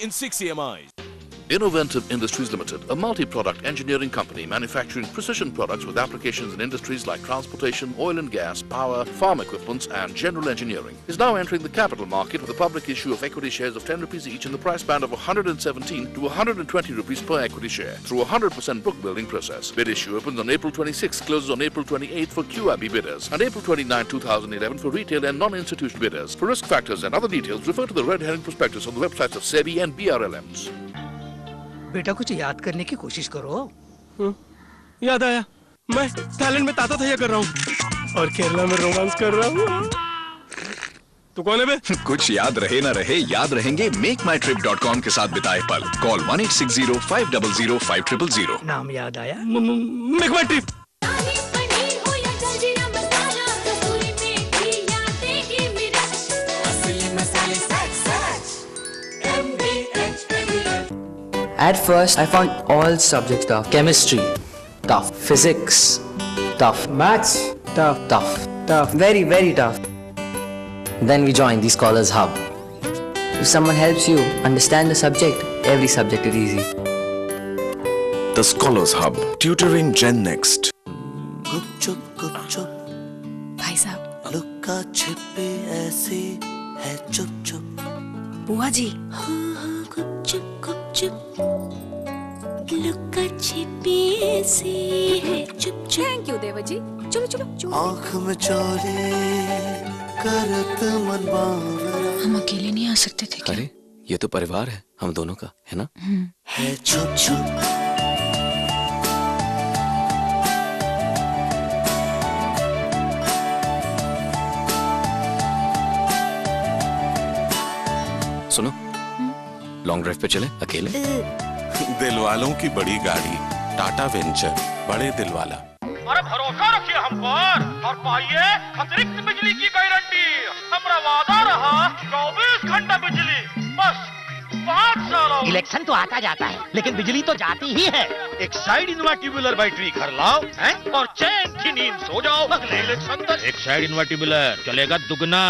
in 6 EMIs. Innoventive Industries Limited, a multi-product engineering company manufacturing precision products with applications in industries like transportation, oil and gas, power, farm equipments and general engineering, is now entering the capital market with a public issue of equity shares of 10 rupees each in the price band of 117 to 120 rupees per equity share through a 100% book building process. Bid issue opens on April 26, closes on April 28 for QIB bidders and April 29, 2011 for retail and non-institutional bidders. For risk factors and other details, refer to the red herring prospectus on the websites of SEBI and BRLMs. बेटा कुछ याद करने की कोशिश करो। याद आया, मैं थाईलैंड में ताता थैया कर रहा हूँ और केरला में रोमांस कर रहा हूँ। तो कौन है बे? कुछ याद रहे ना रहे, याद रहेंगे MakeMyTrip.com के साथ बिताए पल। कॉल 1860-500-5000। नाम याद आया? Make my trip. At first, I found all subjects tough. Chemistry, tough. Physics, tough. Maths, tough. Very, very tough. Then we joined the Scholars Hub. If someone helps you understand the subject, every subject is easy. The Scholars Hub, tutoring Gen Next. भाई साहब, लुका छिपे ऐसी है चुप चुप। बुआ जी, लुका छिपी ऐसी है चुप चुप। थैंक यू देवा जी। चलो चलो चलो। आँख में चोरी करत मन बावरा। हम अकेले नहीं आ सकते थे क्या? अरे ये तो परिवार है हम दोनों का, है ना? है चुप चुप। सुनो, लॉन्ग ड्राइव पे चले अकेले? दिल वालों की बड़ी गाड़ी टाटा वेंचर, बड़े दिल वाला। अरे भरोसा रखिए हम पर और पाइए अतिरिक्त बिजली की गारंटी। हमारा वादा रहा 24 घंटा बिजली, बस 5 साल। इलेक्शन तो आता जाता है, लेकिन बिजली तो जाती ही है। एक साइड इन्वर्टिबुलर बैटरी घर लाओ और चैन की नींद सो जाओ। अगले इलेक्शन तक एक साइड इन्वर्टिबुलर चलेगा दुगना।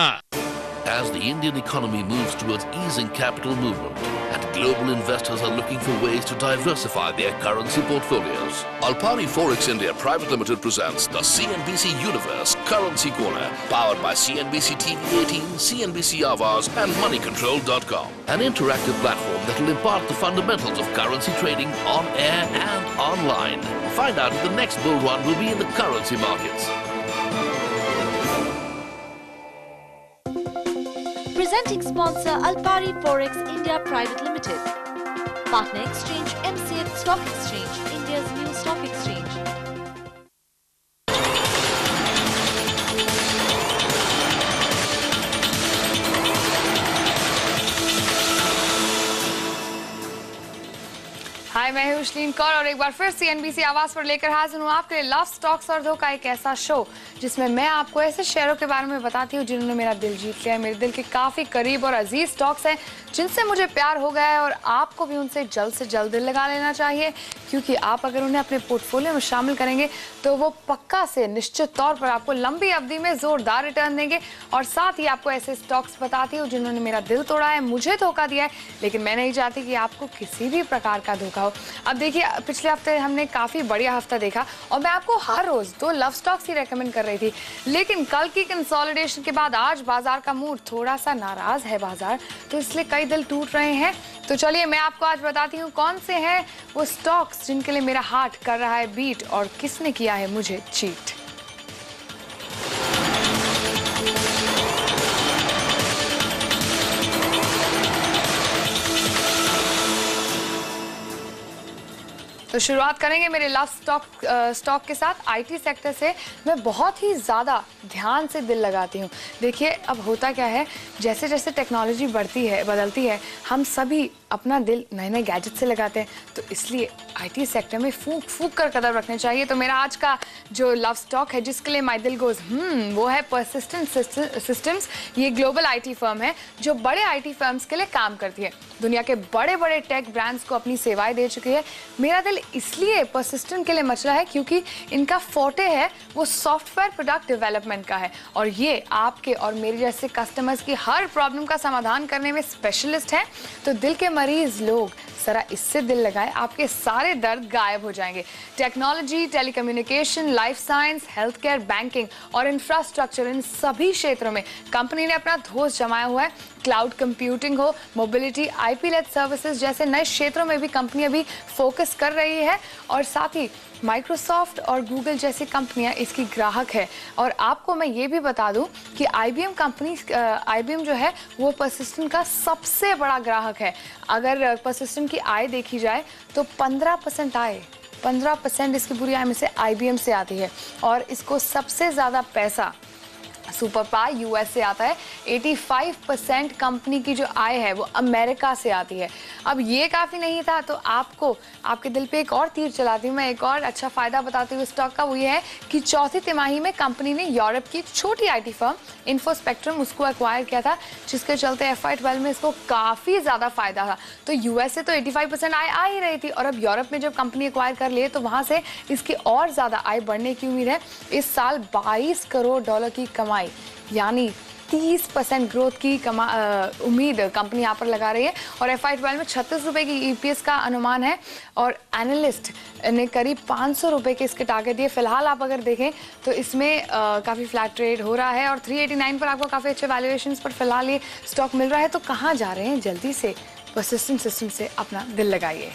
As the Indian economy moves towards easing capital movement and global investors are looking for ways to diversify their currency portfolios, Alpari Forex India Private Limited presents the CNBC Universe Currency Corner, powered by CNBC TV 18, CNBC Avaz and MoneyControl.com, an interactive platform that will impart the fundamentals of currency trading on air and online. Find out if the next bull run will be in the currency markets. Presenting sponsor Alpari Forex India Private Limited. Partner Exchange MCX Stock Exchange, India's new stock exchange. हाय, मैं हूं श्लीन कौर और एक बार फिर CNBC आवाज पर लेकर हाजिर हूं आपके लिए लव स्टॉक्स और धोखा, एक ऐसा शो जिसमें मैं आपको ऐसे शेयरों के बारे में बताती हूं जिन्होंने मेरा दिल जीत लिया है। मेरे दिल के काफी करीब और अजीज स्टॉक्स हैं जिनसे मुझे प्यार हो गया है और आपको भी उनसे जल्द दिल लगा लेना चाहिए, क्योंकि आप अगर उन्हें अपने पोर्टफोलियो में शामिल करेंगे तो वो पक्का से निश्चित तौर पर आपको लंबी अवधि में जोरदार रिटर्न देंगे। और साथ ही आपको ऐसे स्टॉक्स बताती हूँ जिन्होंने मेरा दिल तोड़ा है, मुझे धोखा दिया है, लेकिन मैं नहीं चाहती कि आपको किसी भी प्रकार का धोखा हो। अब देखिए, पिछले हफ्ते हमने काफी बढ़िया हफ्ता देखा और मैं आपको हर रोज 2 लव स्टॉक्स ही रेकमेंड कर रही थी, लेकिन कल की कंसोलिडेशन के बाद आज बाजार का मूड थोड़ा सा नाराज है बाजार, तो इसलिए कई दिल टूट रहे हैं। तो चलिए मैं आपको आज बताती हूँ कौन से हैं वो स्टॉक्स जिनके लिए मेरा हार्ट कर रहा है बीट और किसने किया है मुझे चीट। तो शुरुआत करेंगे मेरे लव स्टॉक के साथ, आईटी सेक्टर से। मैं बहुत ही ज़्यादा ध्यान से दिल लगाती हूँ। देखिए, अब होता क्या है, जैसे जैसे टेक्नोलॉजी बदलती है, हम सभी अपना दिल नए नए गैजेट से लगाते हैं, तो इसलिए आईटी सेक्टर में फूक कर कदम रखने चाहिए। तो मेरा आज का जो लव स्टॉक है जिसके लिए माय दिल गोज वो है परसिस्टेंट सिस्टम्स। ये ग्लोबल आईटी फर्म है जो बड़े आईटी फर्म्स के लिए काम करती है। दुनिया के बड़े बड़े टेक ब्रांड्स को अपनी सेवाएं दे चुकी है। मेरा दिल इसलिए परसिस्टेंट के लिए मचला है क्योंकि इनका फोटे है वो सॉफ्टवेयर प्रोडक्ट डेवलपमेंट का है, और ये आपके और मेरे जैसे कस्टमर्स की हर प्रॉब्लम का समाधान करने में स्पेशलिस्ट है। तो दिल के मरीज लोग जरा इससे दिल लगाए, आपके सारे दर्द गायब हो जाएंगे। Technology, telecommunication, life science, health care, banking और इंफ्रास्ट्रक्चर, इन सभी क्षेत्रों में कंपनी ने अपना धोस जमाया हुआ है। क्लाउड कंप्यूटिंग हो, मोबिलिटी, आईपी लेड सर्विसेज जैसे नए क्षेत्रों में भी कंपनी अभी फोकस कर रही है, और साथ ही माइक्रोसॉफ्ट और गूगल जैसी कंपनियां इसकी ग्राहक है। और आपको मैं ये भी बता दूं कि IBM जो है वो परसिस्टेंट का सबसे बड़ा ग्राहक है। अगर परसिस्टेंट की आय देखी जाए तो 15% इसकी पूरी आय में से IBM से आती है, और इसको सबसे ज़्यादा पैसा सुपर पाई US से आता है। 85% कंपनी की जो आय है वो अमेरिका से आती है। अब ये काफ़ी नहीं था तो आपको आपके दिल पे एक और तीर चलाती हूँ मैं, एक और अच्छा फ़ायदा बताती हूँ स्टॉक का। वो ये है कि चौथी तिमाही में कंपनी ने यूरोप की छोटी IT फर्म इन्फोस्पेक्ट्रम उसको एक्वायर किया था, जिसके चलते FY12 में इसको काफ़ी ज़्यादा फ़ायदा था। तो US से तो 85% आय आ ही रही थी, और अब यूरोप में जब कंपनी एक्वायर कर लिए तो वहाँ से इसकी और ज़्यादा आय बढ़ने की उम्मीद है। इस साल $22 करोड़ की कमाई, यानी 30% ग्रोथ की उम्मीद कंपनी यहाँ पर लगा रही है, और FY12 में 36 रुपए की EPS का अनुमान है, और एनालिस्ट ने करीब 500 रुपए के इसके टारगेट दिए। फिलहाल आप अगर देखें तो इसमें काफ़ी फ्लैट ट्रेड हो रहा है, और 389 पर आपको काफ़ी अच्छे वैल्यूएशंस पर फिलहाल ये स्टॉक मिल रहा है। तो कहाँ जा रहे हैं, जल्दी से परसिस्टेंट सिस्टम से अपना दिल लगाइए।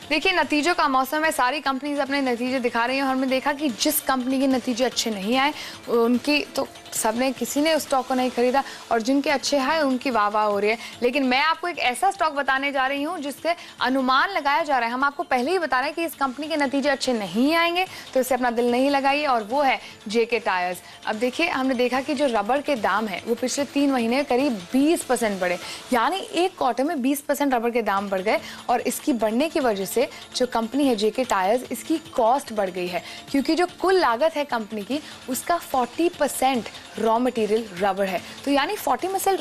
देखिए, नतीजों का मौसम है, सारी कंपनीज अपने नतीजे दिखा रही हैं, और हमने देखा कि जिस कंपनी के नतीजे अच्छे नहीं आए उनकी तो सबने किसी ने उस स्टॉक को नहीं खरीदा, और जिनके अच्छे आए उनकी वाह वाह हो रही है। लेकिन मैं आपको एक ऐसा स्टॉक बताने जा रही हूं जिससे अनुमान लगाया जा रहा है। हम आपको पहले ही बता रहे हैं कि इस कंपनी के नतीजे अच्छे नहीं आएंगे, तो इससे अपना दिल नहीं लगाइए, और वो है JK टायर्स। अब देखिए, हमने देखा कि जो रबड़ के दाम है वो पिछले 3 महीने करीब 20% बढ़े, यानी एक क्वार्टर में 20% रबड़ के दाम बढ़ गए, और इसकी बढ़ने की वजह से जो कंपनी है JK टायर्स, इसकी कॉस्ट बढ़ गई है, क्योंकि जो कुल लागत है कंपनी की उसका 40% रॉ मटेरियल रबड़ है। तो यानी 40%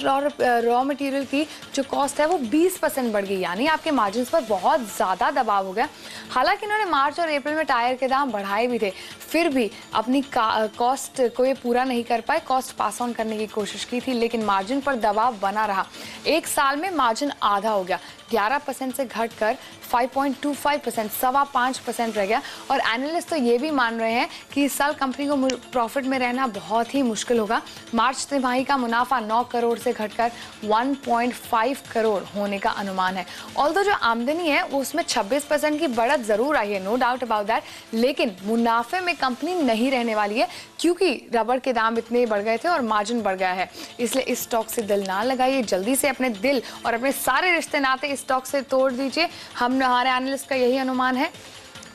रॉ मटेरियल की जो कॉस्ट है वो 20% बढ़ गई, यानी आपके मार्जिन्स पर बहुत ज़्यादा दबाव हो गया। हालांकि इन्होंने मार्च और अप्रैल में टायर के दाम बढ़ाए भी थे, फिर भी अपनी कॉस्ट को ये पूरा नहीं कर पाए, कॉस्ट पास ऑन करने की कोशिश की थी, लेकिन मार्जिन पर दबाव बना रहा। एक साल में मार्जिन आधा हो गया, 11% से घटकर 5.25%, 5.25% रह गया, और एनालिस्ट तो ये भी मान रहे हैं कि इस साल कंपनी को प्रॉफिट में रहना बहुत ही मुश्किल होगा। मार्च तिमाही का मुनाफा 9 करोड़ से घटकर 1.5 करोड़ होने का अनुमान है। ऑल्दो जो आमदनी है वो उसमें 26% की बढ़त जरूर आई है, नो डाउट अबाउट दैट, लेकिन मुनाफे में कंपनी नहीं रहने वाली है, क्योंकि रबड़ के दाम इतने बढ़ गए थे और मार्जिन बढ़ गया है। इसलिए इस स्टॉक से दिल ना लगाइए, जल्दी से अपने दिल और अपने सारे रिश्ते नाते इस स्टॉक से तोड़ दीजिए। हमारे एनालिस्ट का यही अनुमान है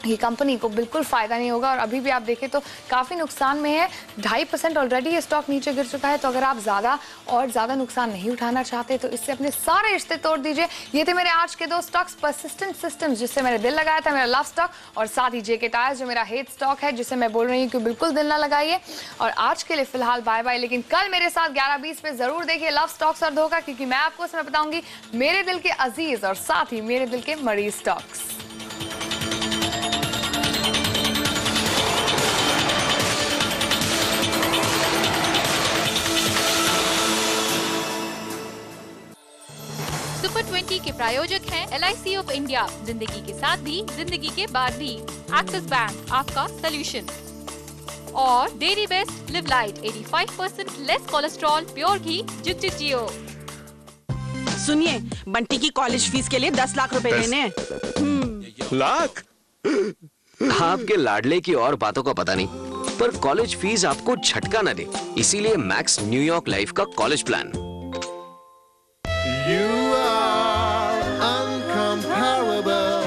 ये कंपनी को बिल्कुल फायदा नहीं होगा, और अभी भी आप देखें तो काफ़ी नुकसान में है, 2.5% ऑलरेडी ये स्टॉक नीचे गिर चुका है। तो अगर आप ज़्यादा नुकसान नहीं उठाना चाहते तो इससे अपने सारे रिश्ते तोड़ दीजिए। ये थे मेरे आज के 2 स्टॉक्स, परसिस्टेंट सिस्टम्स जिससे मैंने दिल लगाया था, मेरा लव स्टॉक, और साथ ही JK टायर्स जो मेरा हेट स्टॉक है, जिससे मैं बोल रही हूँ कि बिल्कुल दिल ना लगाइए। और आज के लिए फिलहाल बाय बाय, लेकिन कल मेरे साथ 11:20 पे जरूर देखिए लव स्टॉक्स और धोखा, क्योंकि मैं आपको उसमें बताऊंगी मेरे दिल के अजीज और साथ ही मेरे दिल के मरीज स्टॉक्स। सुपर 20 के प्रायोजक हैं LIC ऑफ इंडिया, जिंदगी के साथ भी जिंदगी के बाद भी, एक्सिस बैंक आपका सॉल्यूशन, और Dairy Best Live Lite 85% less cholesterol, pure घी, जियो जियो। सुनिए, बंटी की कॉलेज फीस के लिए 10 लाख रुपए लेने हैं। लाख? आपके लाडले की और बातों का पता नहीं, पर कॉलेज फीस आपको झटका न दे, इसीलिए मैक्स न्यूयॉर्क लाइफ का college plan. You are uncomparable,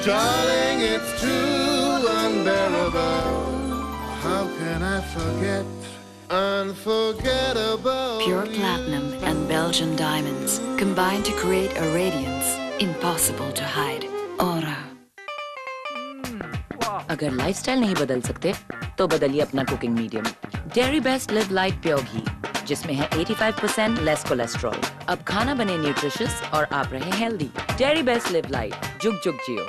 darling, it's too unbearable. How can I forget unforgettable? Pure platinum and Belgian diamonds combine to create a radiance impossible to hide. Aura. अगर lifestyle नहीं बदल सकते तो बदलिए अपना cooking medium. Dairy Best Live Lite pure घी, जिसमें है 85% लेस कोलेस्ट्रॉल। अब खाना बने न्यूट्रिशियस और आप रहे healthy. Dairy Best Live light, जुग जुग जियो।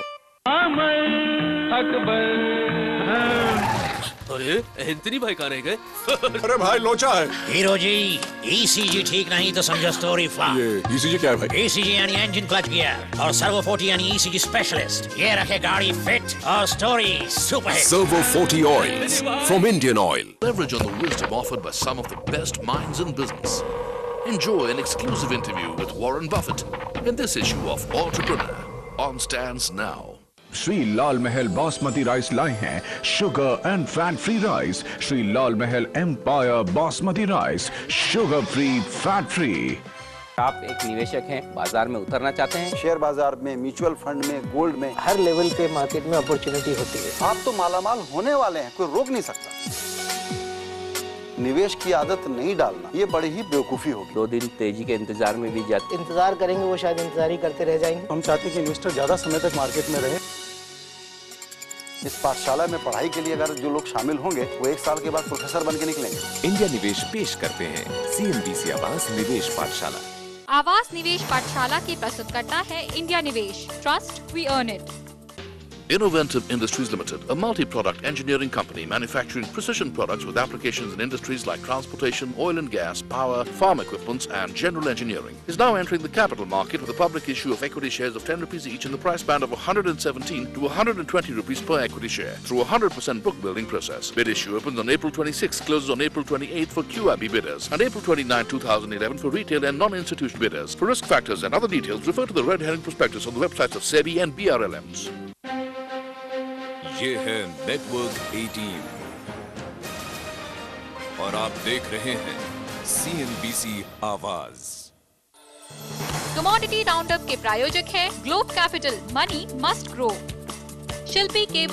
अरे एंथनी भाई कहाँ रह गए? अरे भाई लोचा है। हीरो जी, ईसीजी ठीक नहीं तो समझो स्टोरी फ्लॉप। ये ईसीजी क्या है भाई? ईसीजी यानी इंजन क्लच गियर और सर्वो 40 यानी ईसीजी स्पेशलिस्ट। ये रखे गाड़ी फिट और story super hit. Servo 40 oils from Indian Oil. Leverage on the wisdom offered by some of the best minds in business. Enjoy an exclusive interview with Warren Buffett in this issue of Entrepreneur on stands now. Shri Lal Mahal basmati rice लाए हैं, sugar and fat free rice. Shri Lal Mahal empire basmati rice, sugar free, fat free. आप एक निवेशक हैं, बाजार में उतरना चाहते हैं, शेयर बाजार में, म्यूचुअल फंड में, गोल्ड में, हर लेवल पे मार्केट में अपॉर्चुनिटी होती है। आप तो मालामाल होने वाले हैं, कोई रोक नहीं सकता। निवेश की आदत नहीं डालना, ये बड़ी ही बेवकूफी होगी। 2 दिन तेजी के इंतजार में भी जाते। इंतजार करेंगे वो शायद इंतजार ही करते रह जाएंगे। हम चाहते हैं कि इन्वेस्टर ज्यादा समय तक मार्केट में रहे। इस पाठशाला में पढ़ाई के लिए अगर जो लोग शामिल होंगे वो 1 साल के बाद प्रोफेसर बन के निकलेंगे। इंडिया निवेश पेश करते हैं CNBC आवास निवेश पाठशाला। आवास निवेश पाठशाला की प्रस्तुतकर्ता है इंडिया निवेश, trust we earn it. Innoventive Industries Limited, a multi-product engineering company manufacturing precision products with applications in industries like transportation, oil and gas, power, farm equipments and general engineering, is now entering the capital market with a public issue of equity shares of 10 rupees each in the price band of 117 to 120 rupees per equity share through a 100% book building process. Bid issue opens on April 26, closes on April 28 for QIB bidders and April 29, 2011 for retail and non-institutional bidders. For risk factors and other details, refer to the red herring prospectus on the websites of SEBI and BRLMs. ये है network 18 और आप देख रहे हैं CNBC आवाज। Commodity roundup के प्रायोजक हैं Globe Capital, money must grow. Shilpi cable